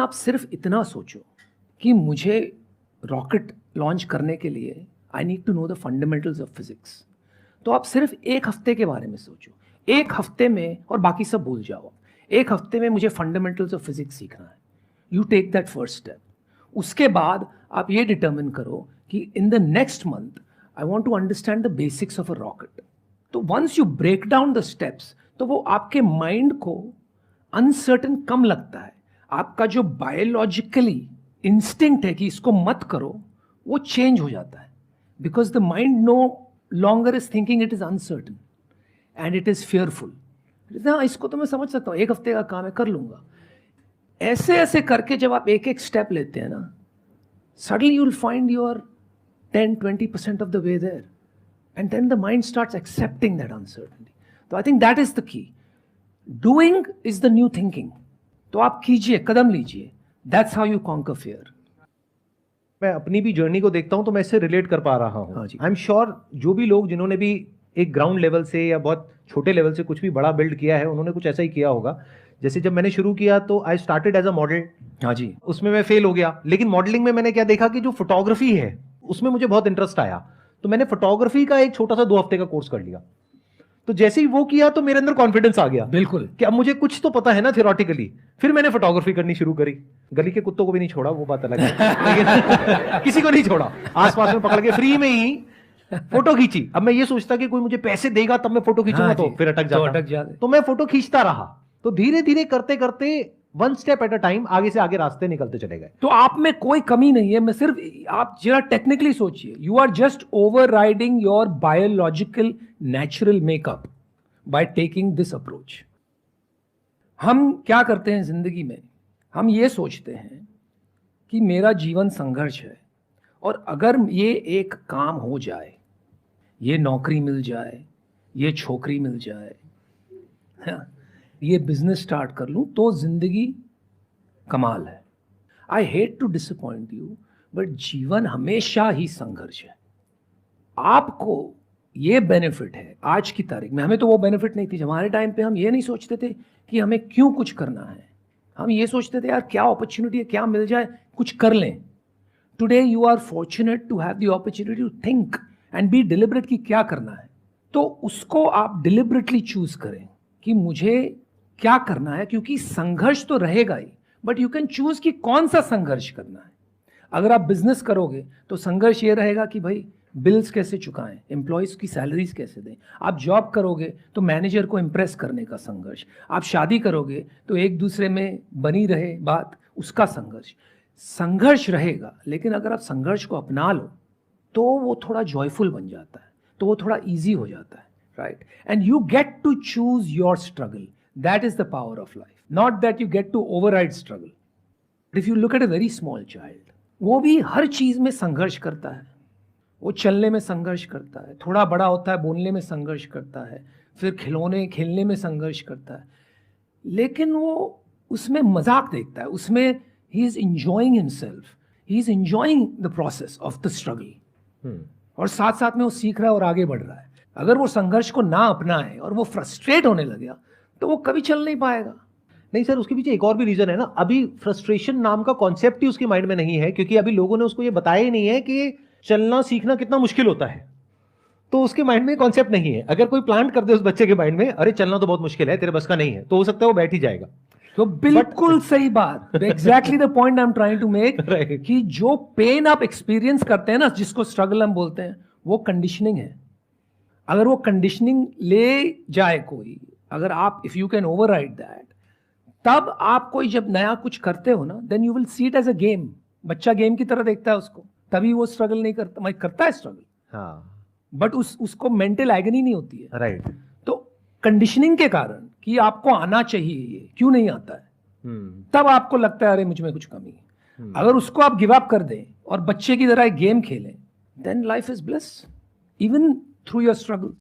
आप सिर्फ इतना सोचो कि मुझे रॉकेट लॉन्च करने के लिए I need to know the fundamentals of physics, तो आप सिर्फ एक हफ्ते के बारे में सोचो। एक हफ्ते में, और बाकी सब भूल जाओ, एक हफ्ते में मुझे फंडामेंटल्स ऑफ फिजिक्स सीखना है। You take that first step. उसके बाद आप ये डिटर्मिन करो कि in the next month I want to understand the basics of a rocket. तो once you break down the steps, तो वो आपके माइंड को अनसर्टन कम लगता है। आपका जो बायोलॉजिकली इंस्टिंक्ट है कि इसको मत करो, वो चेंज हो जाता है, because the mind no longer is thinking it is uncertain and it is fearful. हाँ, इसको तो मैं समझ सकता हूँ, एक हफ्ते का काम है, कर लूंगा। ऐसे ऐसे करके जब आप एक एक स्टेप लेते हैं ना, suddenly you'll find you're 10-20% of the way there, and then the mind starts accepting that uncertainty. So I think that is the key. Doing is the new thinking. तो आप कीजिए, कदम लीजिए। That's how you conquer fear. मैं अपनी भी journey को देखता हूं तो मैं इससे रिलेट कर पा रहा हूं। हाँ जी। आई एम श्योर जो भी लोग जिन्होंने भी एक ग्राउंड लेवल से या बहुत छोटे लेवल से कुछ भी बड़ा बिल्ड किया है, उन्होंने कुछ ऐसा ही किया होगा। जैसे जब मैंने शुरू किया तो I started as a model. हाँ जी। उसमें मैं फेल हो गया, लेकिन मॉडलिंग में मैंने क्या देखा कि जो फोटोग्राफी है उसमें मुझे बहुत इंटरेस्ट आया, तो मैंने फोटोग्राफी का एक छोटा सा 2 हफ्ते का कोर्स कर लिया। तो जैसे ही वो किया तो मेरे अंदर कॉन्फिडेंस आ गया, बिल्कुल, कि अब मुझे कुछ तो पता है ना थियोरेटिकली। फिर मैंने फोटोग्राफी करनी शुरू करी। गली के कुत्तों को भी नहीं छोड़ा, वो बात अलग है, लेकिन किसी को नहीं छोड़ा, आसपास में पकड़ के फ्री में ही फोटो खींची। अब मैं ये सोचता कि कोई मुझे पैसे देगा तब मैं फोटो खींचूंगा, हाँ तो जी, फिर अटक तो जाता। तो मैं फोटो खींचता रहा। तो धीरे धीरे करते करते 1 स्टेप एट अ टाइम आगे से आगे रास्ते निकलते चले गए। तो आप में कोई कमी नहीं है। मैं सिर्फ, आप जरा टेक्निकली सोचिए, you are just overriding your biological natural makeup by taking this approach. हम क्या करते हैं जिंदगी में, हम ये सोचते हैं कि मेरा जीवन संघर्ष है, और अगर ये एक काम हो जाए, ये नौकरी मिल जाए, ये छोकरी मिल जाए, हाँ, ये बिजनेस स्टार्ट कर लूं, तो जिंदगी कमाल है। I hate to disappoint you, but जीवन हमेशा ही संघर्ष है। आपको ये बेनिफिट है आज की तारीख में, हमें तो वो बेनिफिट नहीं थी। हमारे टाइम पे हम ये नहीं सोचते थे कि हमें क्यों कुछ करना है, हम ये सोचते थे यार क्या अपॉर्चुनिटी है, क्या मिल जाए कुछ कर लें। Today you are fortunate to have the opportunity to think and be deliberate कि क्या करना है। तो उसको आप डिलिबरेटली चूज करें कि मुझे क्या करना है, क्योंकि संघर्ष तो रहेगा ही, बट यू कैन चूज कि कौन सा संघर्ष करना है। अगर आप बिजनेस करोगे तो संघर्ष ये रहेगा कि भाई बिल्स कैसे चुकाएं, एम्प्लॉयज की सैलरीज कैसे दें। आप जॉब करोगे तो मैनेजर को इम्प्रेस करने का संघर्ष। आप शादी करोगे तो एक दूसरे में बनी रहे बात, उसका संघर्ष। संघर्ष रहेगा, लेकिन अगर आप संघर्ष को अपना लो तो वो थोड़ा जॉयफुल बन जाता है, तो वो थोड़ा ईजी हो जाता है, right. And you get to choose your struggle. That is the power of life, not that you get to override struggle. If you look at a very small child, वो भी हर चीज में संघर्ष करता है। वो चलने में संघर्ष करता है, थोड़ा बड़ा होता है बोलने में संघर्ष करता है, फिर खिलौने खेलने में संघर्ष करता है, लेकिन वो उसमें मजाक देखता है, उसमें he is enjoying himself, he is enjoying the process of the struggle, और साथ साथ में वो सीख रहा है और आगे बढ़ रहा है। अगर वो संघर्ष को ना अपनाए और वो फ्रस्ट्रेट होने लगे तो वो कभी चल नहीं पाएगा। नहीं सर, उसके पीछे एक और भी रीजन है ना। अभी फ्रस्ट्रेशन नाम का कॉन्सेप्ट ही उसके माइंड में नहीं है, क्योंकि अभी लोगों ने उसको ये बताया ही नहीं है कि चलना सीखना कितना मुश्किल होता है। तो उसके माइंड में कॉन्सेप्ट नहीं है। अगर कोई प्लांट कर दे उस बच्चे के माइंड में, अरे चलना तो बहुत मुश्किल है, तेरे बस का नहीं है, तो हो सकता है वो बैठ ही जाएगा। तो बिल्कुल सही बात, exactly the point I am trying to make, कि जो पेन आप एक्सपीरियंस करते हैं ना, जिसको स्ट्रगल हम बोलते हैं, वो कंडीशनिंग है। अगर वो कंडीशनिंग ले जाए कोई, अगर आप, if you can override that, तब आप कोई जब नया कुछ करते हो ना, then you will see it as a game. बच्चा गेम की तरह देखता है उसको, तभी वो स्ट्रगल नहीं करता। मैं करता है स्ट्रगल, हाँ, बट उसको मेंटल एगनी नहीं होती है, राइट। तो कंडीशनिंग के कारण कि आपको आना चाहिए, ये क्यों नहीं आता है, तब आपको लगता है अरे मुझ में कुछ कमी है। अगर उसको आप गिव अप कर दें और बच्चे की तरह एक गेम खेलें, then life is bless even through your struggle.